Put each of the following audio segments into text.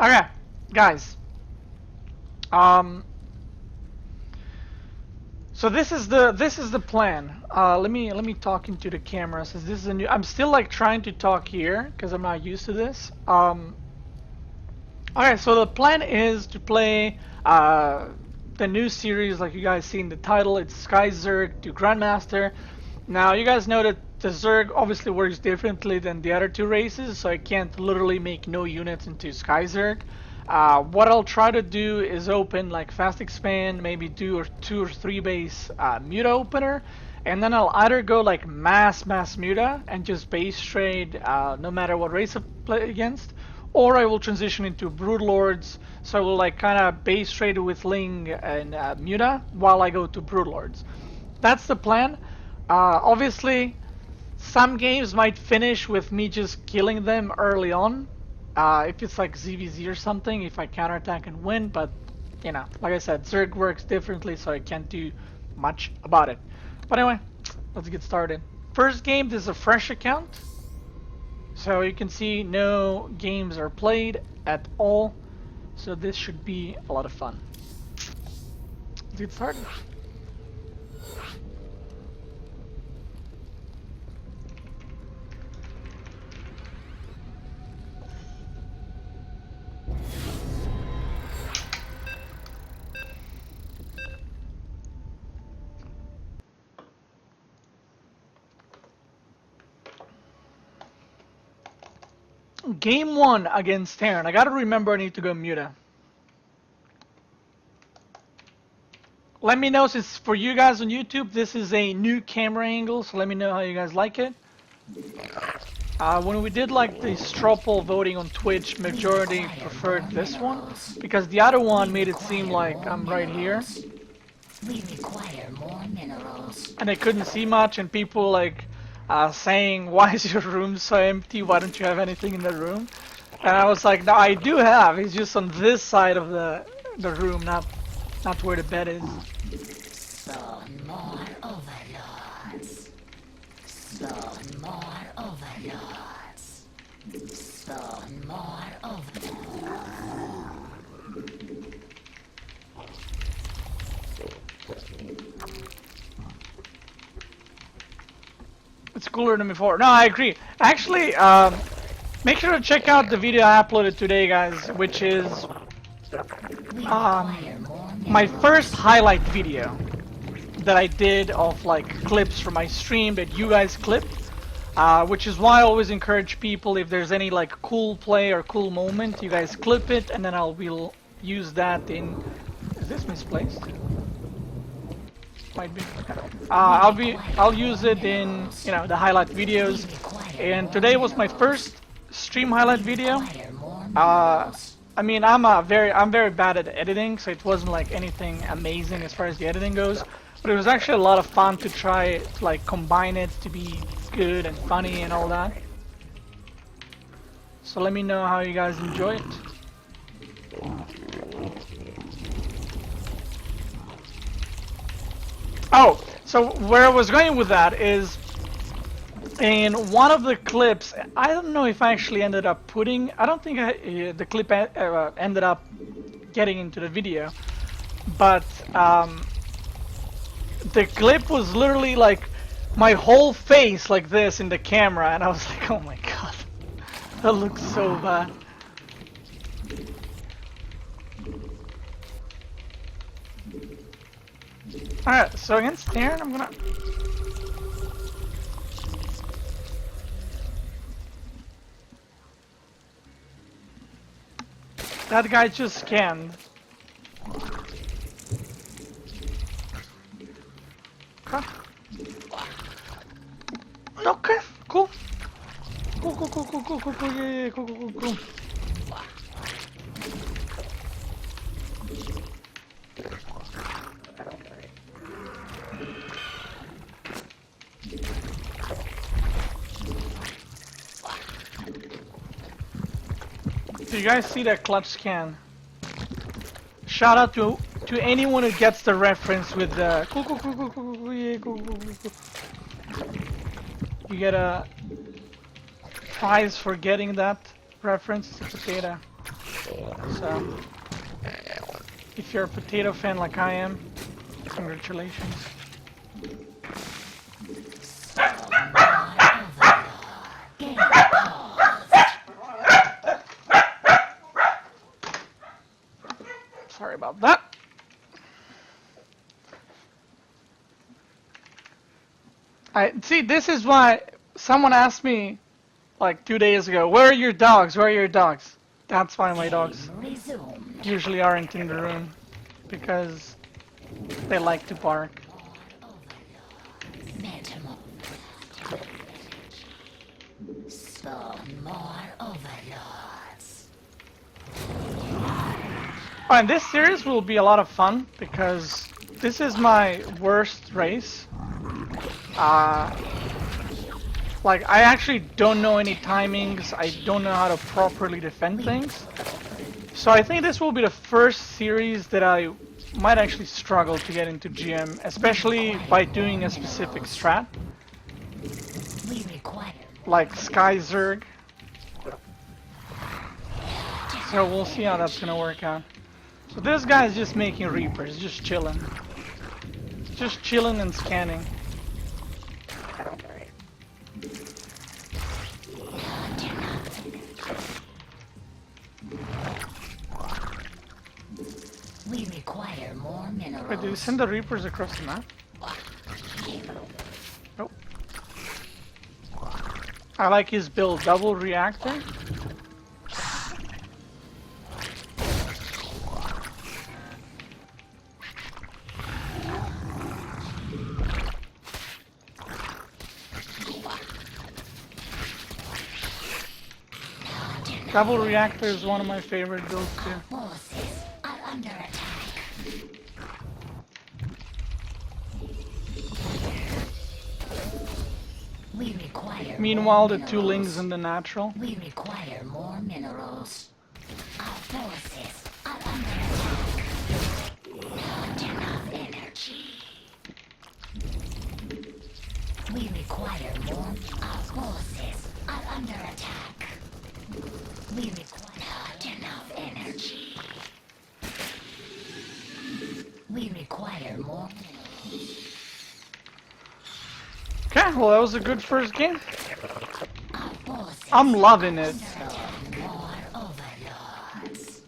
Okay, guys. Um. So this is the plan. Let me talk into the camera since this is a new. I'm still like trying to talk here because I'm not used to this. Okay, so the plan is to play the new series, like you guys see in the title. It's Sky Zerg to Grandmaster. Now you guys know that the Zerg obviously works differently than the other two races, so I can't literally make no units into Sky Zerg. What I'll try to do is open like fast expand, maybe do two or three base muta opener, and then I'll either go like mass muta and just base trade no matter what race I play against, or I will transition into Brood Lords, so I will like kind of base trade with Ling and muta while I go to Brood Lords. That's the plan. Obviously, some games might finish with me just killing them early on. If it's like ZVZ or something, if I counterattack and win, but you know, like I said, Zerg works differently, so I can't do much about it. But anyway, let's get started. First game, this is a fresh account. So you can see no games are played at all. So this should be a lot of fun. Let's get started. Game 1 against Terran. I gotta remember I need to go muta. Let me know, since for you guys on YouTube, this is a new camera angle, so let me know how you guys like it. When we did like the straw poll voting on Twitch, majority preferred this one, because the other one made it seem like I'm right here. We require more minerals. And I couldn't see much, and people like saying, why is your room so empty? Why don't you have anything in the room? And I was like, no, I do have. It's just on this side of the room, not where the bed is. Spawn more overlords. Spawn more overlords. Spawn more overlords. It's cooler than before. No, I agree. Actually, make sure to check out the video I uploaded today, guys, which is my first highlight video that I did of like clips from my stream that you guys clipped, which is why I always encourage people, if there's any like cool play or cool moment, you guys clip it, and then will use that in. Is this misplaced? Might be. I'll use it in, you know, the highlight videos. And today was my first stream highlight video. I mean, I'm very bad at editing, so it wasn't like anything amazing as far as the editing goes. But it was actually a lot of fun to try to like combine it to be good and funny and all that. So let me know how you guys enjoy it. Oh, so where I was going with that is, in one of the clips, I don't know if I actually ended up putting, I don't think the clip ended up getting into the video, but the clip was literally like my whole face like this in the camera, and I was like, oh my god, that looks so bad. Alright, so against Terran, I'm gonna... That guy just scanned. Okay. Okay, cool. Cool, yeah, cool. Do you guys see that clutch scan? Shout out to anyone who gets the reference with the You get a prize for getting that reference. It's a potato. So, if you're a potato fan like I am, congratulations. Sorry about that. I see. This is why someone asked me like 2 days ago, "Where are your dogs? Where are your dogs?" That's why my dogs usually aren't in the room, because they like to bark. And this series will be a lot of fun because this is my worst race. Like, I actually don't know any timings, I don't know how to properly defend things. So I think this will be the first series that I might actually struggle to get into GM, especially by doing a specific strat. Like Sky Zerg. So we'll see how that's gonna work out. So this guy's just making Reapers, just chilling. Just chilling and scanning. We require more minerals. Wait, did you send the Reapers across the map? Nope. I like his build, double reactor. Double reactor is one of my favorite builds too. Forces are under attack. We require Meanwhile, the two lings in the natural. We require more minerals. Our forces are under attack. Not enough energy. We require more. Our forces are under attack. We require not enough energy. We require more minerals. Okay, well that was a good first game. I'm loving it. More overlords.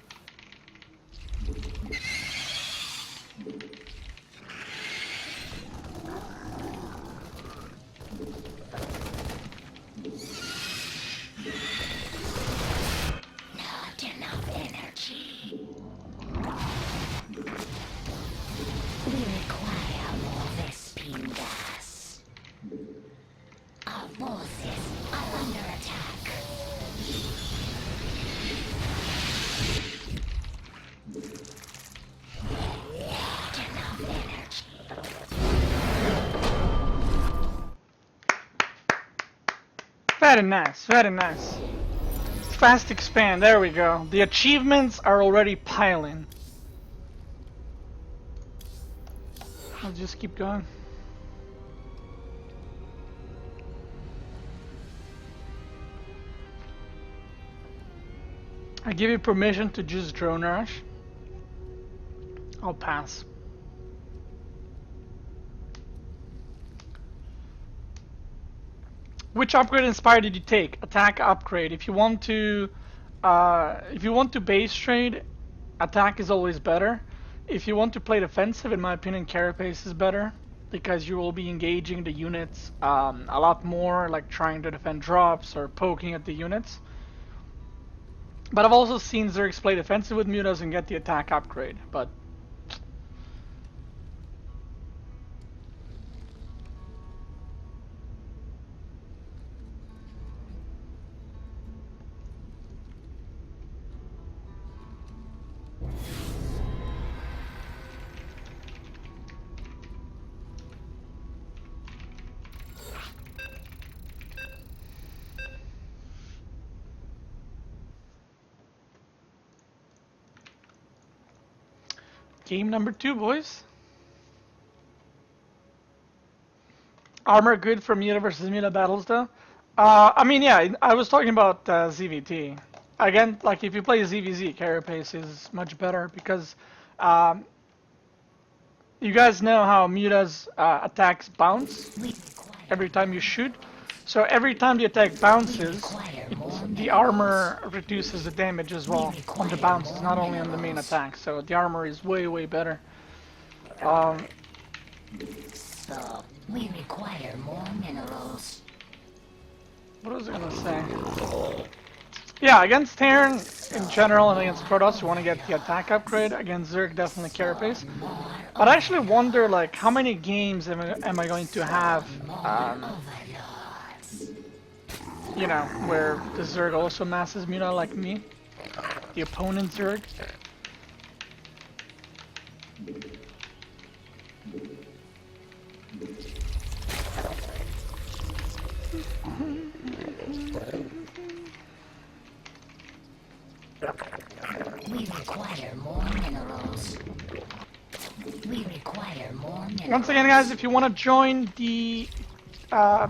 Not enough energy. We require more Vespine gas. Our forces are under attack. Not enough energy. Very nice, very nice. Fast expand, there we go. The achievements are already piling. I'll just keep going. I give you permission to just drone rush. I'll pass. Which upgrade inspired did you take? Attack upgrade. If you want to base trade, attack is always better. If you want to play defensive, in my opinion, carapace is better because you will be engaging the units a lot more, like trying to defend drops or poking at the units. But I've also seen Zergs play defensive with mutas and get the attack upgrade. But game number 2, boys. Armor good for Muta versus Muta battles, though. I mean, yeah, I was talking about ZVT. again, like if you play ZVZ, Carapace is much better because um, you guys know how Muta's attacks bounce every time you shoot. So every time the attack bounces, the armor reduces the damage as well on the bounces, not only on the main attack. So the armor is way, way better. So, we require more minerals. What was I gonna say? Yeah, against Terran in general and against Protoss, you want to get the attack upgrade. Against Zerg, definitely Carapace. But I actually wonder, like, how many games am I going to have, you know, where the Zerg also masses Muta like me? The opponent Zerg? We require more minerals. We require more minerals. Once again, guys, if you want to join the, I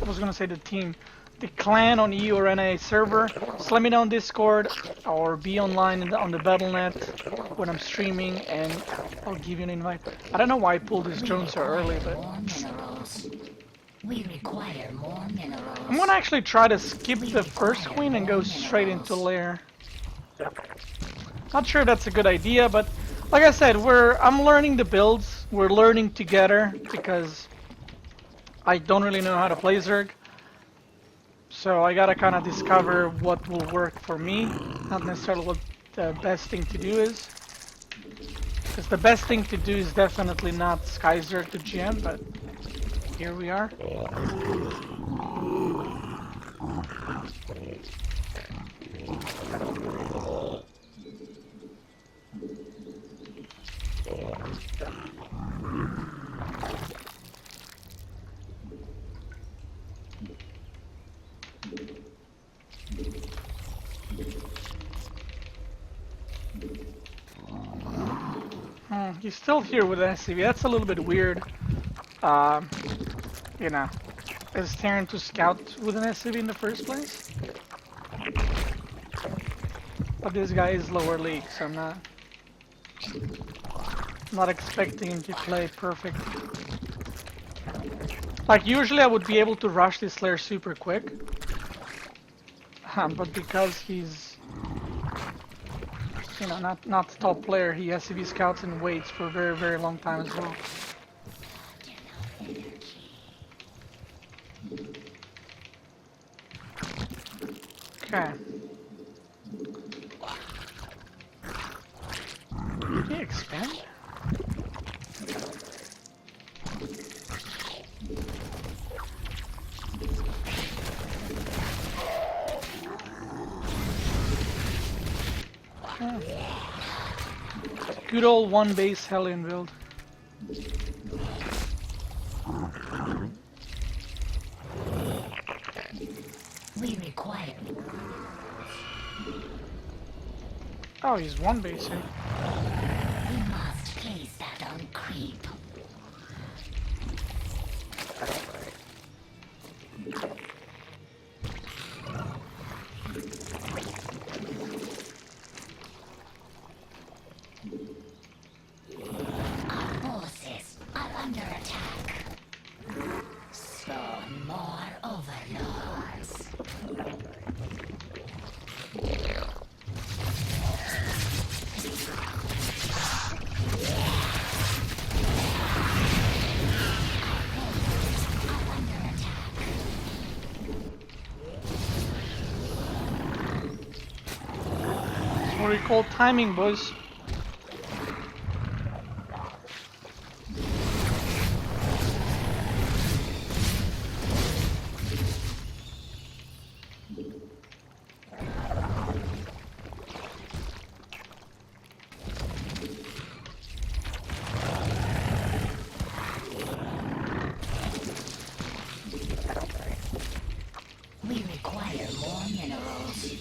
was gonna say the team, the clan on EU or NA server, just let me know on Discord or be online on the Battle.net when I'm streaming, and I'll give you an invite. I don't know why I pulled this drone so early, but We require more minerals. I'm gonna actually try to skip the first queen and go straight into lair. Not sure if that's a good idea, but like I said, I'm learning the builds. We're learning together because I don't really know how to play Zerg. So I gotta kind of discover what will work for me, not necessarily what the best thing to do is. Because the best thing to do is definitely not Sky Zerg to GM, but here we are. He's still here with SCV. That's a little bit weird. You know, is Terran to scout with an SCV in the first place? But this guy is lower league, so I'm not expecting him to play perfect. Like usually I would be able to rush this layer super quick, but because he's, you know, not the top player, he has to be scouts and waits for a very, very long time as well. Okay. Did he expand? Good old one base Hellion build. We require. Oh, he's one base here. We must place that on creep. Our forces are under attack. Spawn more overlords. That's what we call timing, boys. We require more minerals.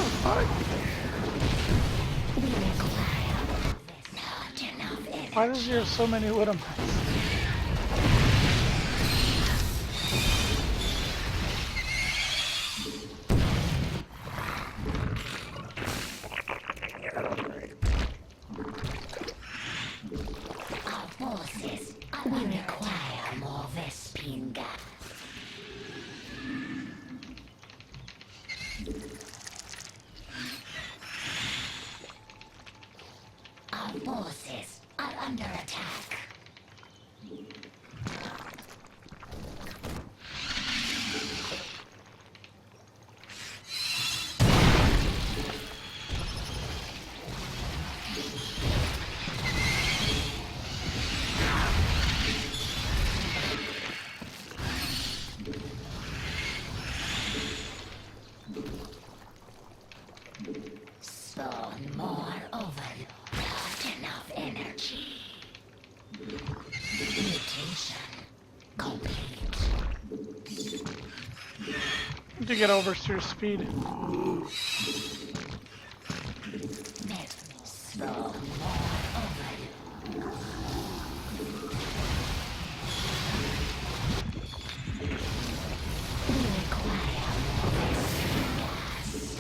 fuck? Not enough energy. Why does he have so many wooden mats? Our forces are we require more Vespine gas. Our forces are under attack. Spawn more overload. Not enough energy. Mutation complete. To get oversteer speed. Net spawn more overload. We require more gas.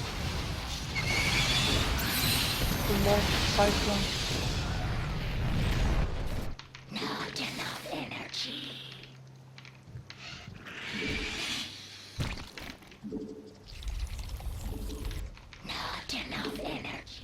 The launch cyclone. Not enough energy. Not enough energy.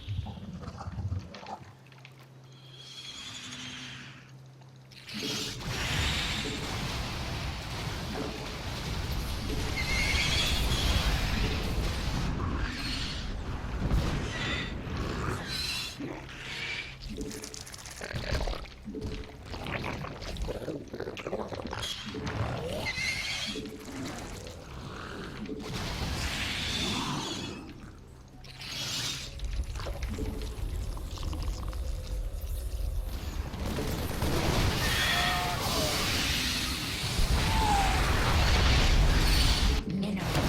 Mineral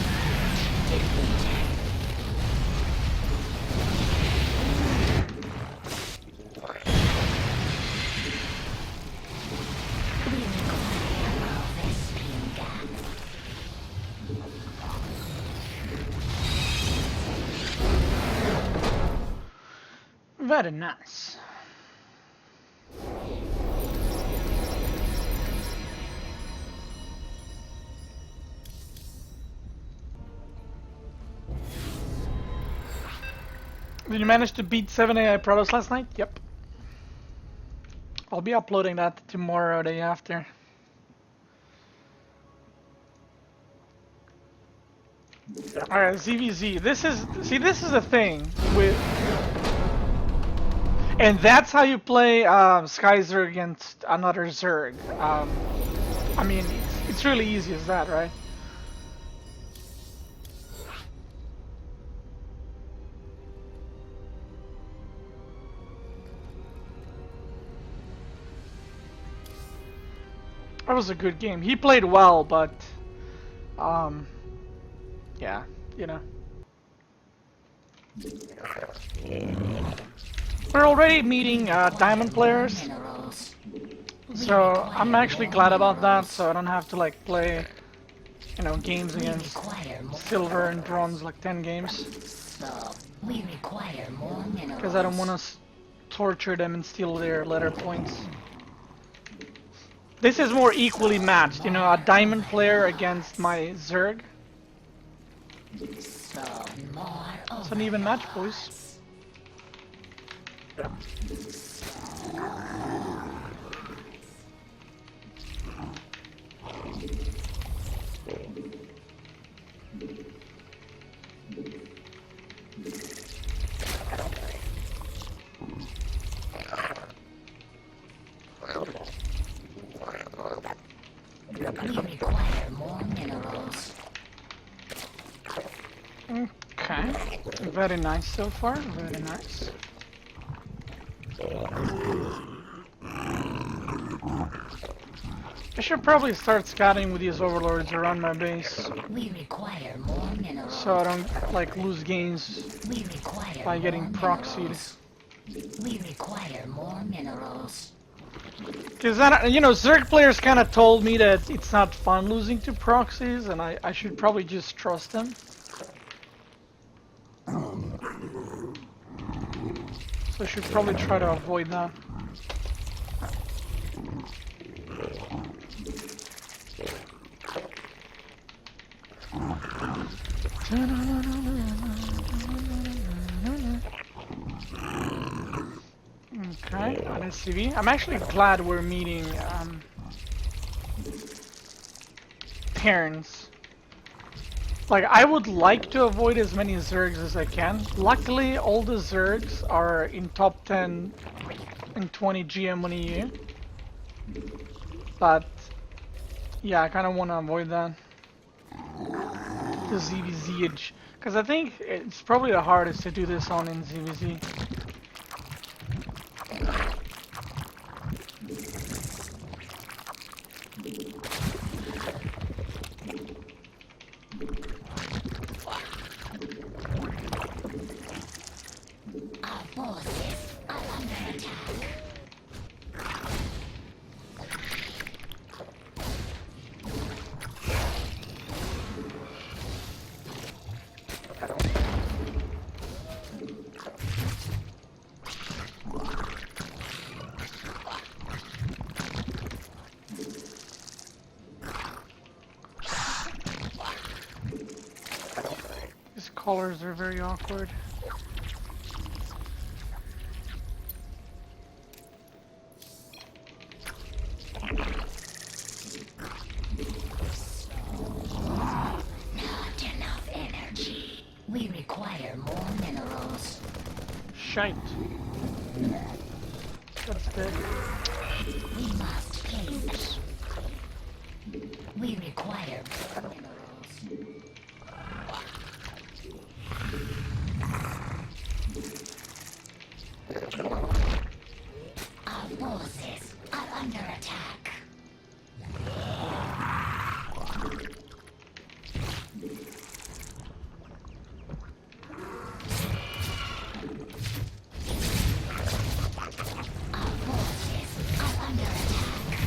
depleted. We require more Vespine gas. Very nice. Did you manage to beat 7 AI Protoss last night? Yep. I'll be uploading that tomorrow or day after. Alright, ZVZ. This is the thing with, and that's how you play Sky Zerg against another Zerg. I mean, it's really easy as that, right? That was a good game. He played well, but yeah, you know. We're already meeting diamond players, Minerals. so I'm actually glad about that. So I don't have to like play, you know, games We against require more. silver and bronze, like 10 games, So we require more minerals. because I don't want to torture them and steal their letter points. This is more equally matched, you know, a diamond player against my Zerg. Spawn more It's an even match, boys. We require more minerals. Okay, very nice so far, very nice. I should probably start scouting with these overlords around my base, We require more minerals. so I don't like lose gains We require by getting more proxied. minerals. We require more minerals. Because Zerg players kind of told me that it's not fun losing to proxies, and I should probably just trust them. So I should probably try to avoid that. Okay, on SCV. I'm actually glad we're meeting Terrans. Like, I would like to avoid as many Zergs as I can. Luckily, all the Zergs are in top 10 and 20 GM on EU. But, yeah, I kind of want to avoid that. The ZVZ. Because I think it's probably the hardest to do this on in ZVZ. Our forces are under attack. These colors are very awkward. Not enough energy. We require more minerals. Shite. That's dead. We must place. We require more minerals. Our forces are under attack. Our forces are under attack.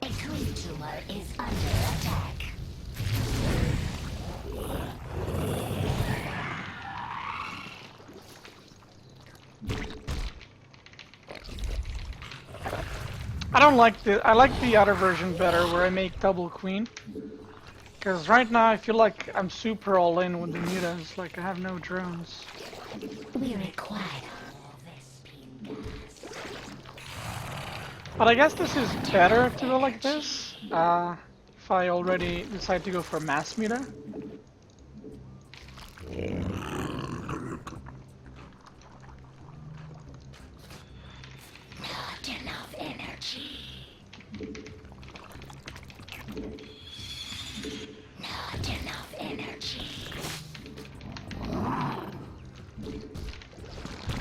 A creep tumor is under attack. I don't like the. I like the other version better, where I make double queen. Because right now I feel like I'm super all in with the mutants. Like I have no drones. We require more Vespine gas. But I guess this is better to go like this. If I already decide to go for mass meter. Not enough energy. Not enough energy.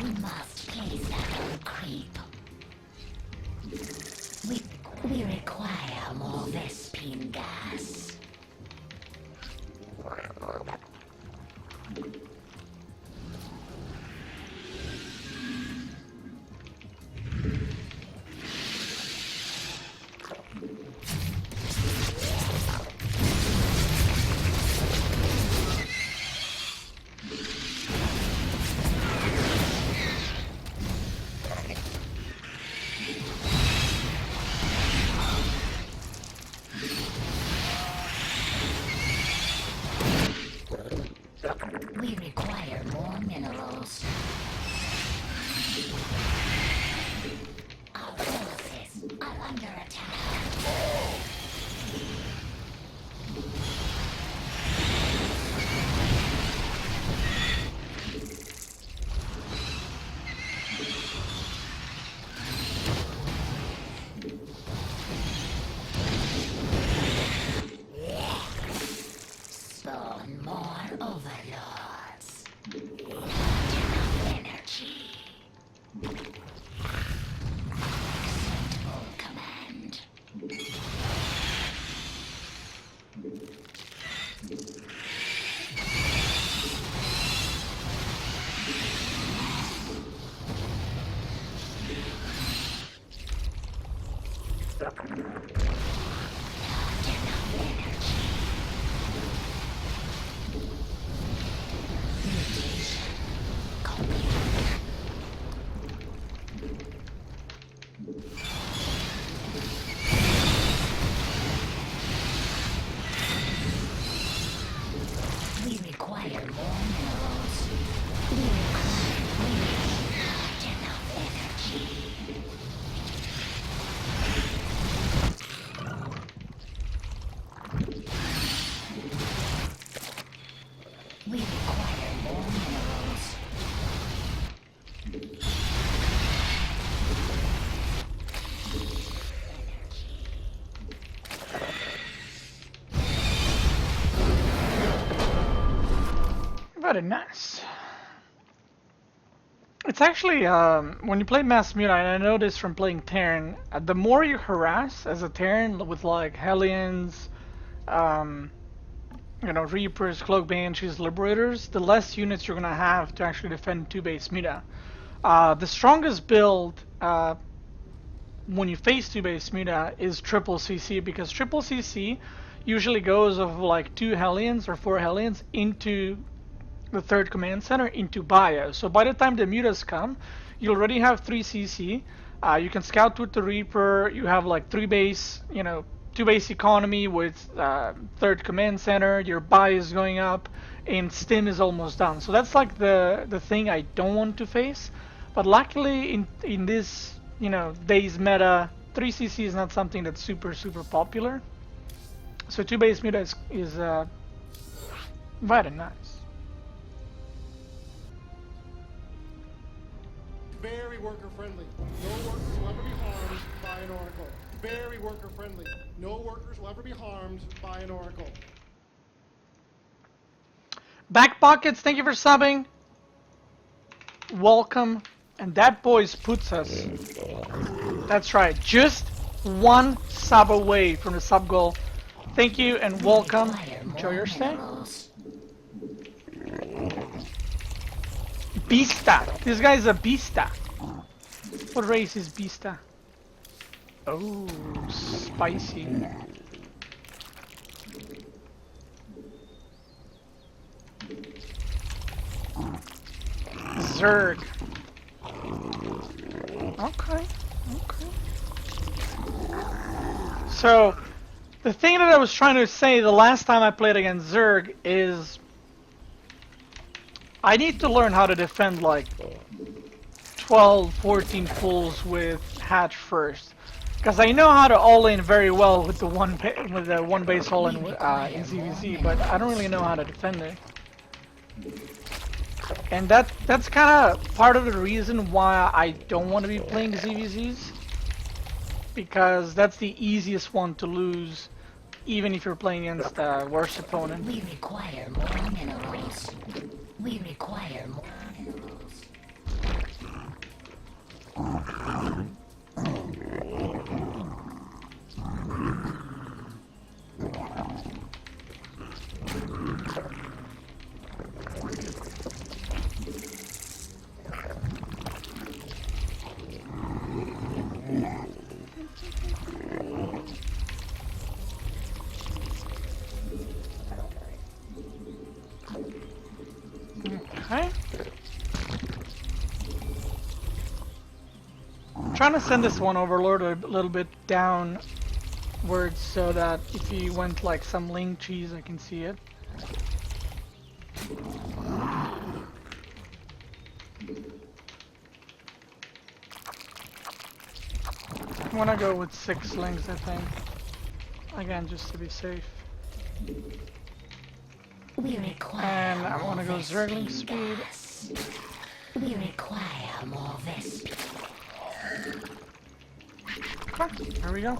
We must place that on creep. We require more Vespine gas. Very nice. It's actually, when you play Mass Muta, and I know this from playing Terran, the more you harass as a Terran with like Hellions, um, you know, Reapers, Cloak Banshees, Liberators, the less units you're gonna have to actually defend 2-base Muta. The strongest build when you face 2-base Muta is triple CC, because triple CC usually goes of like 2 Hellions or 4 Hellions into the third command center into bio. So by the time the mutas come, you already have 3 CC. You can scout with the Reaper. You have like 3 base, you know, 2 base economy with third command center. Your bio is going up, and stim is almost done. So that's like the thing I don't want to face. But luckily in this, you know, days meta, 3 CC is not something that's super popular. So 2 base muta is very nice. Very worker friendly. No workers will ever be harmed by an oracle. Very worker friendly. No workers will ever be harmed by an oracle. Back Pockets, thank you for subbing. Welcome. And that boys puts us. That's right. Just 1 sub away from the sub goal. Thank you and welcome. Enjoy your stay. Beasta. This guy's a Beasta. What race is Beasta? Oh, spicy. Zerg. Okay. So, the thing that I was trying to say the last time I played against Zerg is I need to learn how to defend like 12, 14 fulls with hatch first, because I know how to all-in very well with the one base all-in in ZVZ, but I don't really know how to defend it. And that's kind of part of the reason why I don't want to be playing ZVZs, because that's the easiest one to lose, even if you're playing against a worse opponent. We require more minerals. We require more minerals. Okay. I'm trying to send this one overlord a little bit downwards so that if he went like some link cheese, I can see it. I want to go with 6 links, I think. Again, just to be safe. We require And I want to go more Zergling Vespene speed. gas. We require more Vespene. Okay, there we go.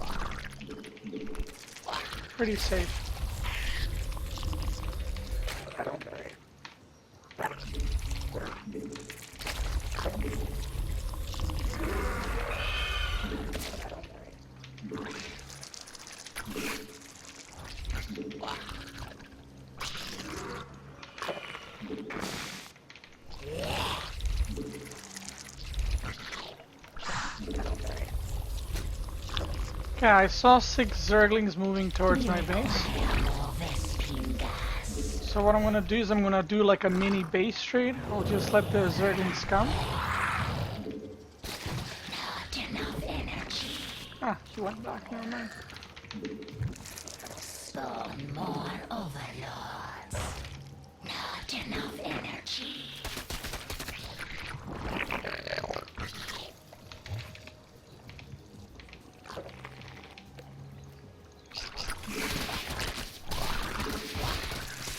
Pretty safe. Okay, I saw 6 Zerglings moving towards my base. More Vespene gas. So what I'm gonna do is I'm gonna do like a mini base trade. I'll just let the Zerglings come. Not enough energy. Ah, he went back, never mind. Spawn more overlords. Not enough energy.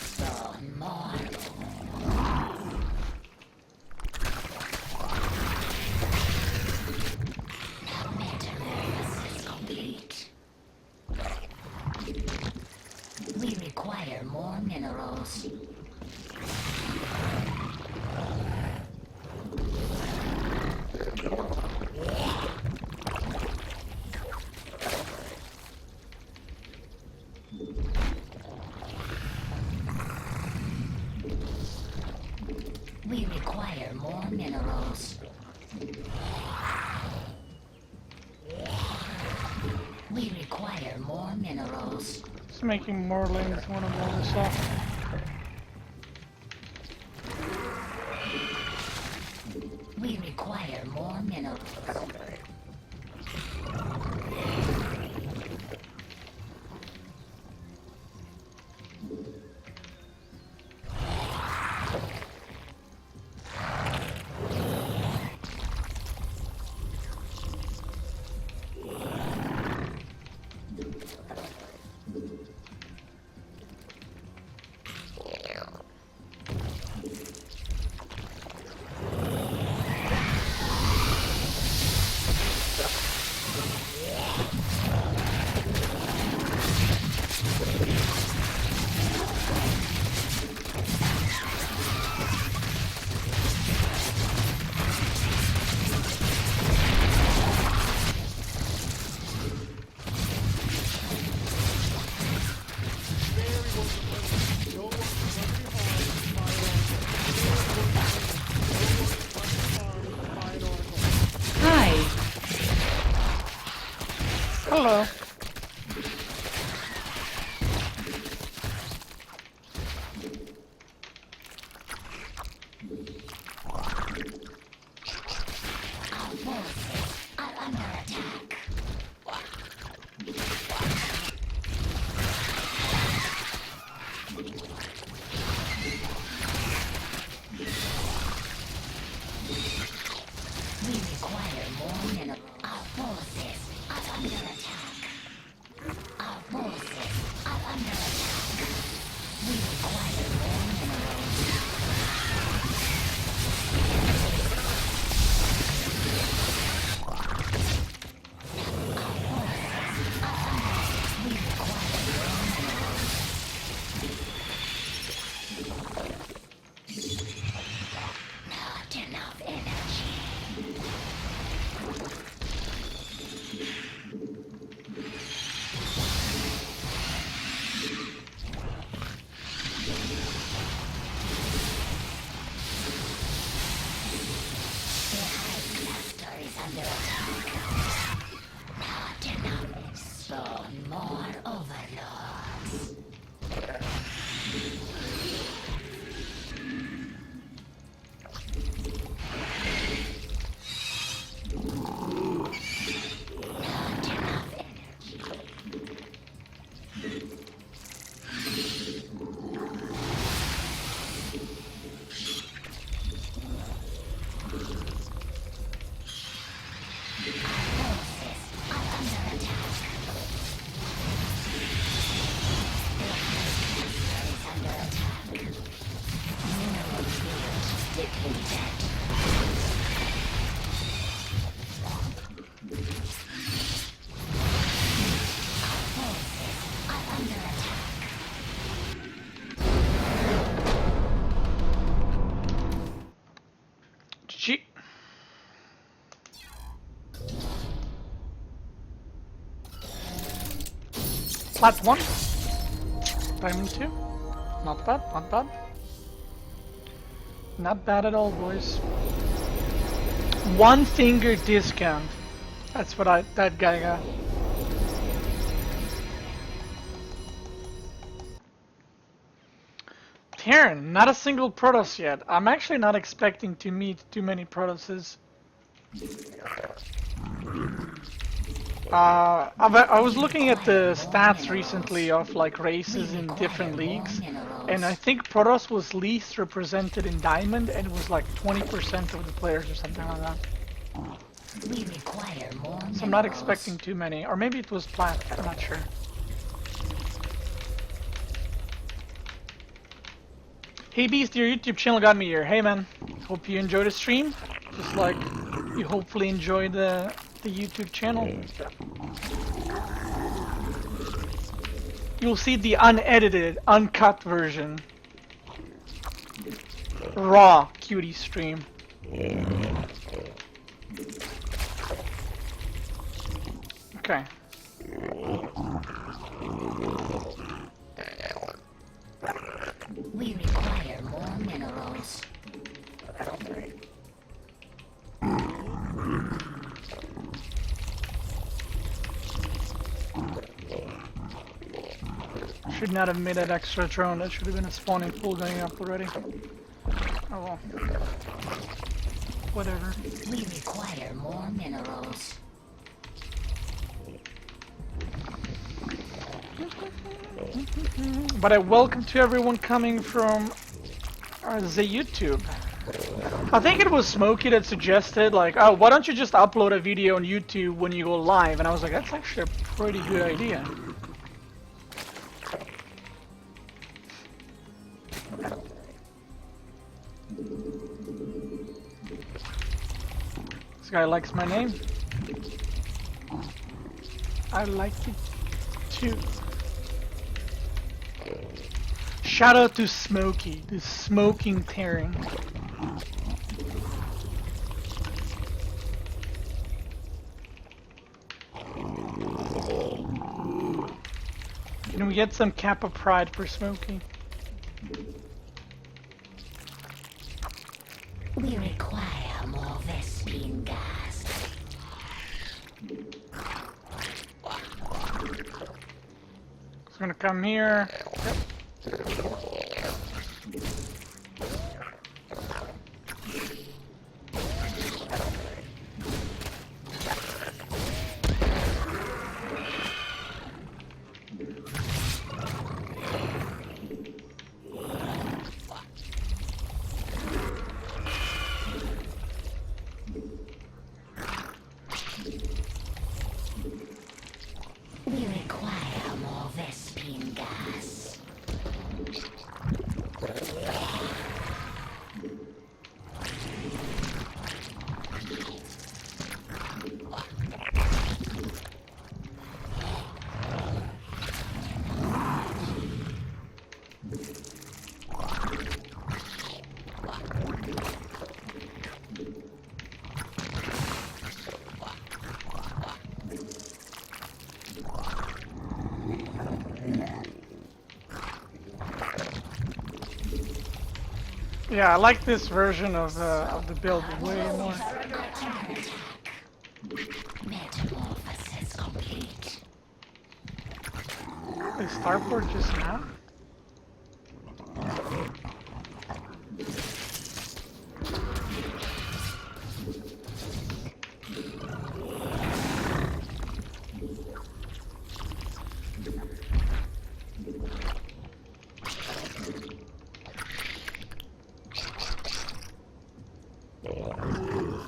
Spawn more. Metaverse is complete. We require more minerals. minerals. It's making more lanes one of the other stuff. We require more minerals. Hello. Our forces are under attack. We require more minerals. Our forces are under attack. Our forces are under attack. We require more minerals. We require more minerals. Not enough energy. The high cluster is under attack. Not enough. Spawn more overlords. Not enough energy. Forces are under attack. The high cluster is under attack. Mineral field depleted. Forces are under attack. GG. Plat 1. Diamond 2. Not bad, not bad. Not bad at all, boys. One finger discount. That's what that guy got. Terran, not a single Protoss yet. I'm actually not expecting to meet too many Protosses. I was looking at the stats recently of like races in different leagues, and I think Protoss was least represented in Diamond, and it was like 20% of the players or something like that. We require more So I'm not expecting too many, or maybe it was Plat, I'm not sure. Hey Beast, your YouTube channel got me here. Hey man, hope you enjoyed the stream, just like you hopefully enjoyed the YouTube channel. You'll see the unedited, uncut version. Raw cutie stream. Okay. We require more minerals. should not have made that extra drone. That should have been a spawning pool going up already. Oh well. Whatever. We require more minerals. But I welcome to everyone coming from the YouTube. I think it was Smokey that suggested, like, oh, why don't you just upload a video on YouTube when you go live? And I was like, that's actually a pretty good idea. This guy likes my name. I like it too. Shout out to Smokey, the smoking tearing. Can we get some Kappa Pride for Smokey? We require more Vespine gas. It's gonna come here. Yep. We require more Vespine gas. Yeah, I like this version of the build way more. Metamorphosis complete. Is Starport just now?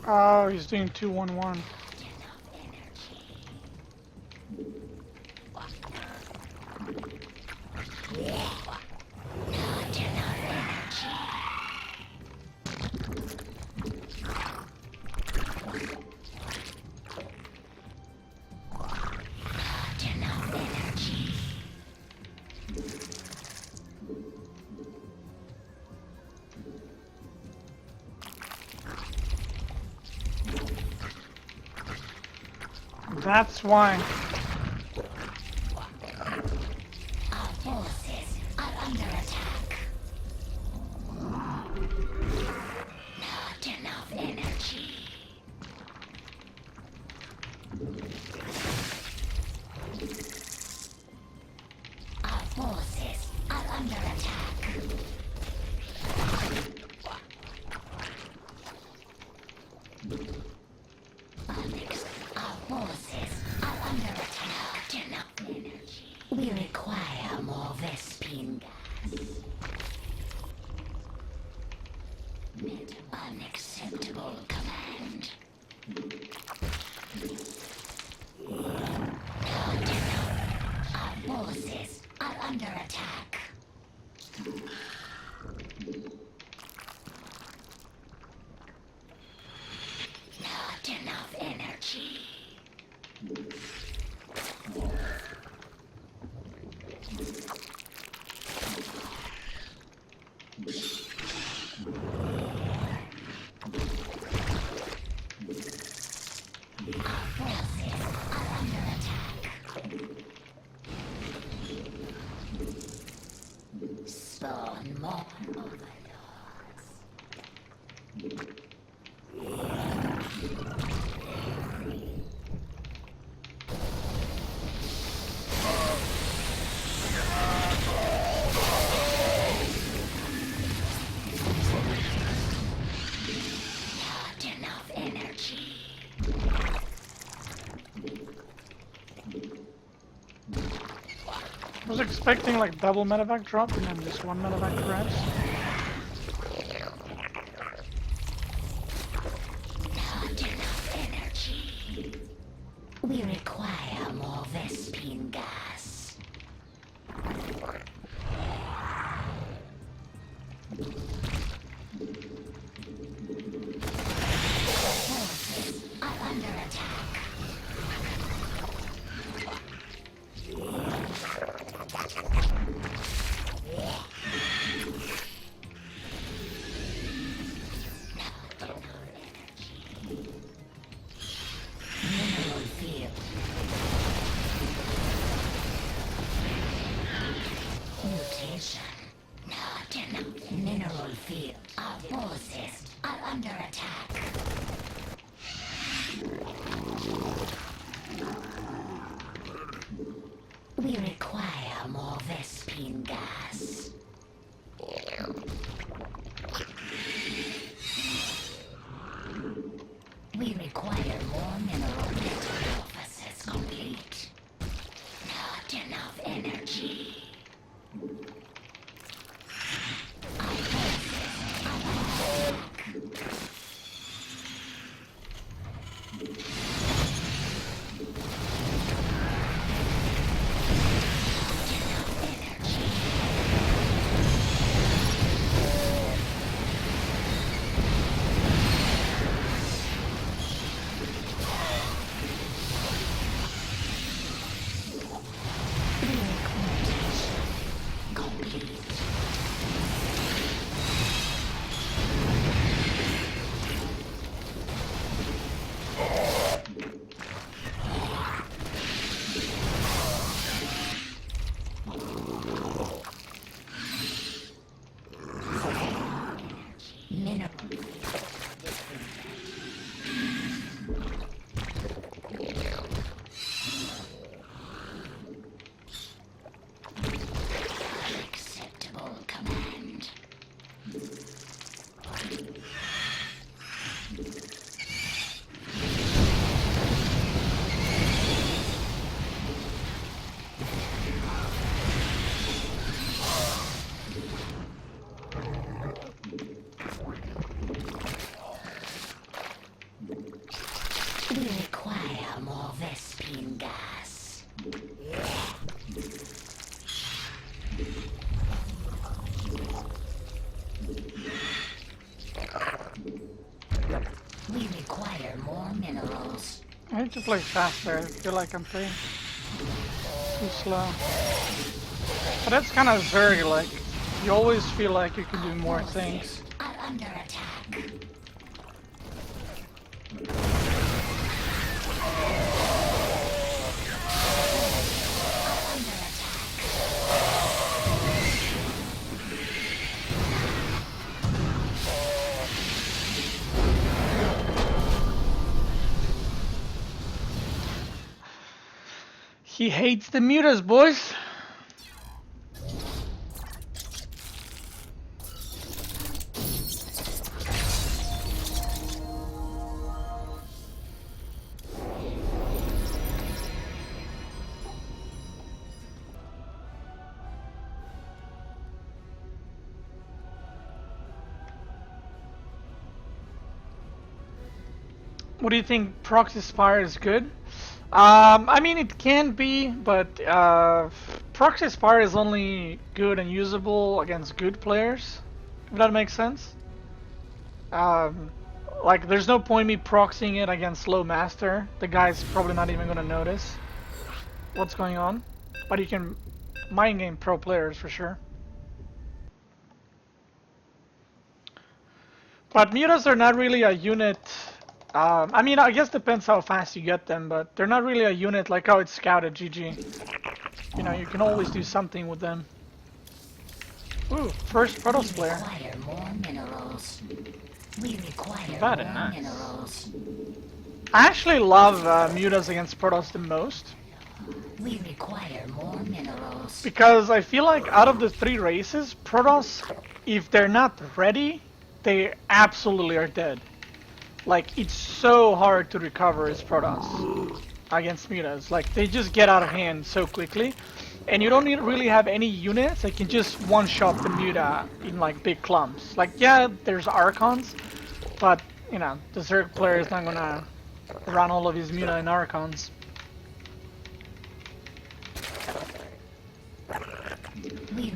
Oh, he's doing 2-1-1. That's why. Our forces are under attack. Not enough energy. Our forces are under attack. Our forces are under attack. Not enough energy. We require more Vespine gas. Unacceptable command. Not enough. Our forces are under attack. Not enough energy. Our forces are under attack. Spawn more overlords. was expecting like double medevac drop and then just one medevac perhaps. Not enough energy. We require more Vespine gas. Forces are under attack. Mineral field. Mutation. Not enough. Mineral field. Our forces are under attack. We require more Vespine gas. We require more mineral metamorphosis complete. Not enough energy. Our forces are under attack. Acceptable command. We require more Vespine gas. We require more minerals. I need to play faster. I feel like I'm playing too slow. But that's kind of Zerg, like, you always feel like you can do more things. Are under attack. He hates the mutas, boys. What do you think? Proxy Spire is good? I mean, it can be, but Proxy Spire is only good and usable against good players, if that makes sense. Like, there's no point me proxying it against low master. The guy's probably not even gonna notice what's going on. But you can mind game pro players for sure. But mutas are not really a unit. I mean, I guess depends how fast you get them, but they're not really a unit like how it's scouted, GG. You know, you can always do something with them. Ooh, first Protoss player. We require more minerals. We require Bad and more nice. minerals. I actually love mutas against Protoss the most. We require more minerals. Because I feel like out of the three races, Protoss, if they're not ready, they absolutely are dead. Like, it's so hard to recover as Protoss against mutas. Like, they just get out of hand so quickly. and you don't need really have any units. I can just one-shot the Muta in like big clumps. Like yeah, there's Archons, but you know the Zerg player is not gonna run all of his Muta in Archons.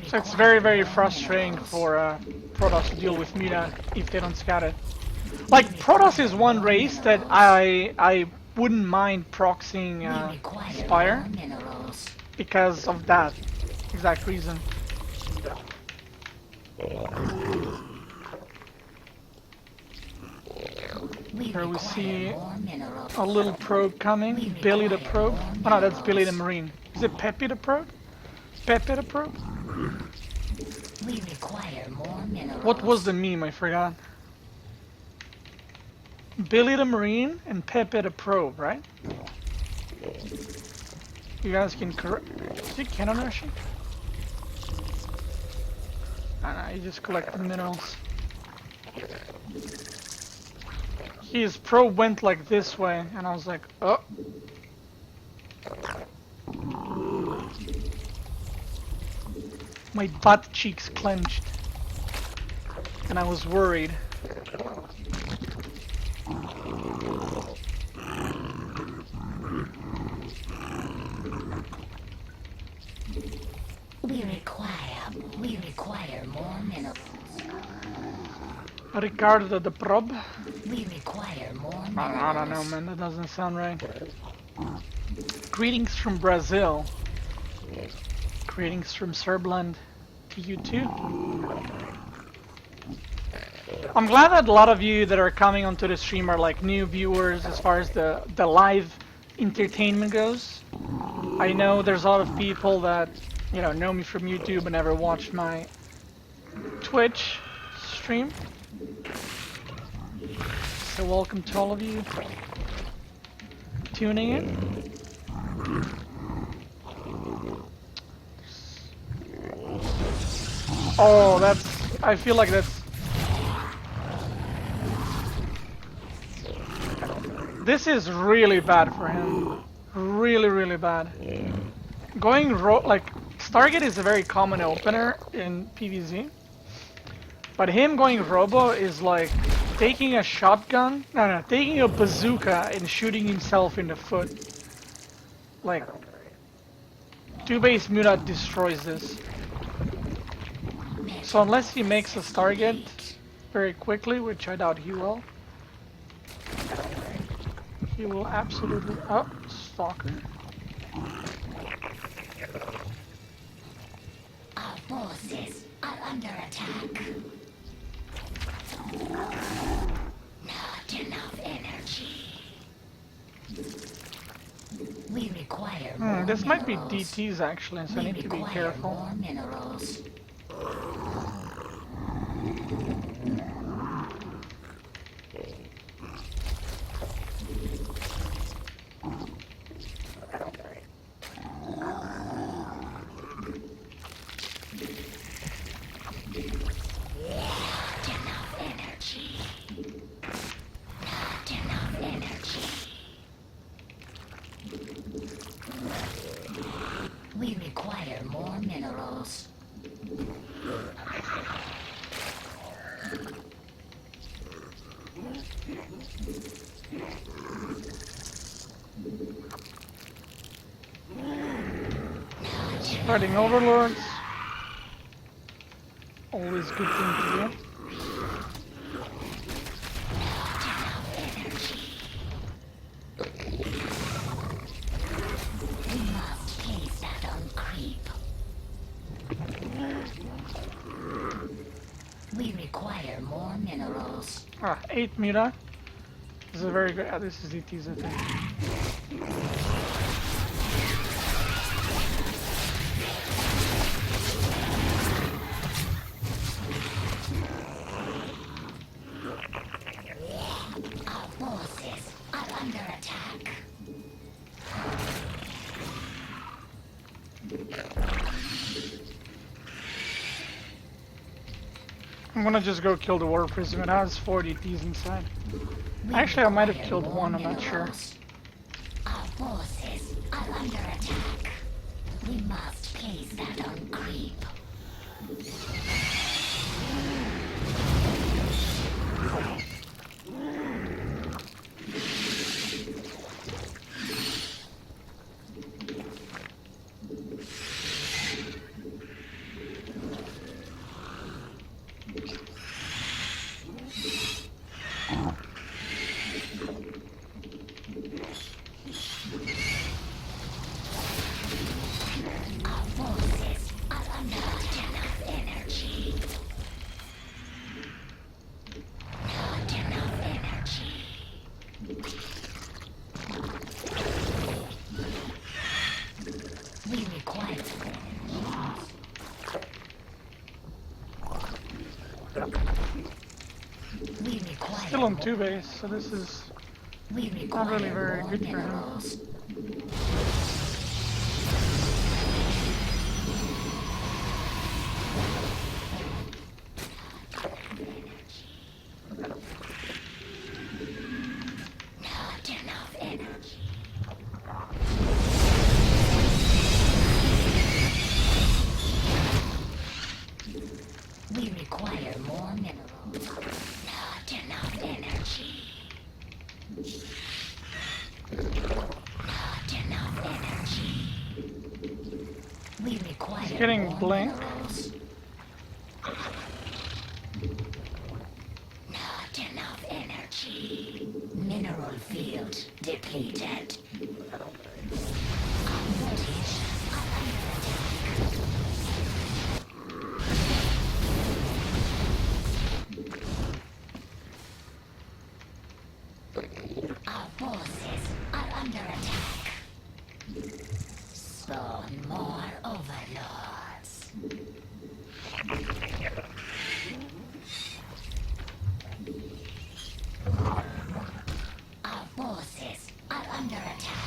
So it's very frustrating for Protoss to deal with Muta if they don't scout it. Like Protoss is one race that I wouldn't mind proxying Spire because of that exact reason. Here we see a little probe coming. Billy the probe. Oh no, that's Billy the Marine. Is it Pepe the probe? Pepe the probe? We require more minerals. What was the meme? I forgot. Billy the Marine and Pepe the probe, right? You guys can correct. Is it cannon rushing? Nah, you just collect the minerals. His probe went like this way, and I was like, oh. My butt cheeks clenched, and I was worried. We require more minerals. Ricardo the probe? We require more minerals. I don't know, man. That doesn't sound right. Greetings from Brazil. Greetings from Serbland to you too. I'm glad that a lot of you that are coming onto the stream are like new viewers as far as the live entertainment goes. I know there's a lot of people that, you know me from YouTube and never watched my Twitch stream. So welcome to all of you tuning in. Oh, I feel like that's... This is really bad for him. Really bad. Going like, Stargate is a very common opener in PvZ. But him going Robo is like taking a shotgun, taking a bazooka and shooting himself in the foot. Like, 2-base Muta destroys this. So unless he makes a Stargate very quickly, which I doubt he will absolutely... Oh, Stalker. Our forces are under attack. Not enough energy. We require more This might be minerals. DTs actually, so I need to be careful. More minerals. We require more minerals. Fighting overlords. Always good thing to do. We require more minerals. 8 Muta. This is a very good... this is DTs, I think. Our forces are under attack. I'm gonna just go kill the War Prism. It has 4 DTs inside. Actually, I might have killed one, I'm not sure. Our forces are under attack. We must place that on creep. Our forces are under enough energy. Not enough energy. We require Still on 2 base, so this is not really very good for him. minerals. Not enough energy. We require more minerals. Not enough energy. Not enough energy. We require He's getting more blanked. minerals. Not enough energy. Mineral field depleted. Our voltage are under attack. Our forces are under attack. Spawn more overlords. Our forces are under attack.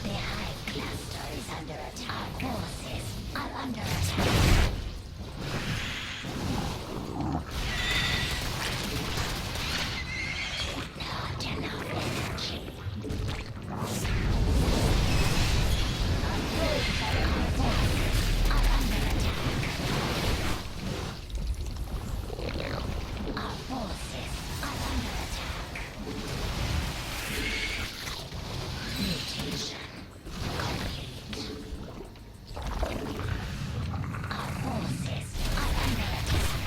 The hive cluster is under attack. Our forces are under attack. Not enough energy. Our forces are under attack. Our forces are under attack. Mutation complete. Our forces are under attack.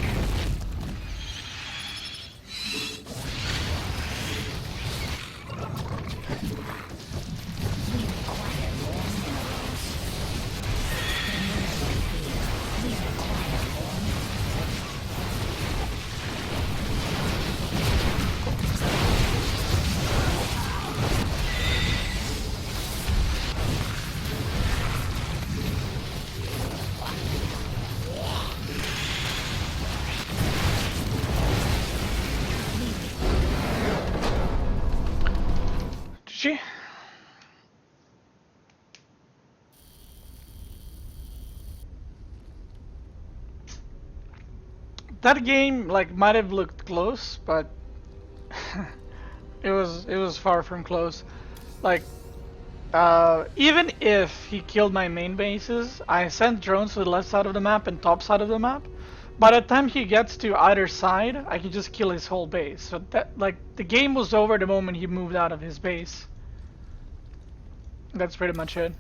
We require more minerals. The mineral field. We require more minerals. GG. That game like might have looked close, but it was far from close. Like even if he killed my main bases, I sent drones to the left side of the map and top side of the map. By the time he gets to either side, I can just kill his whole base. So that like the game was over the moment he moved out of his base. That's pretty much it.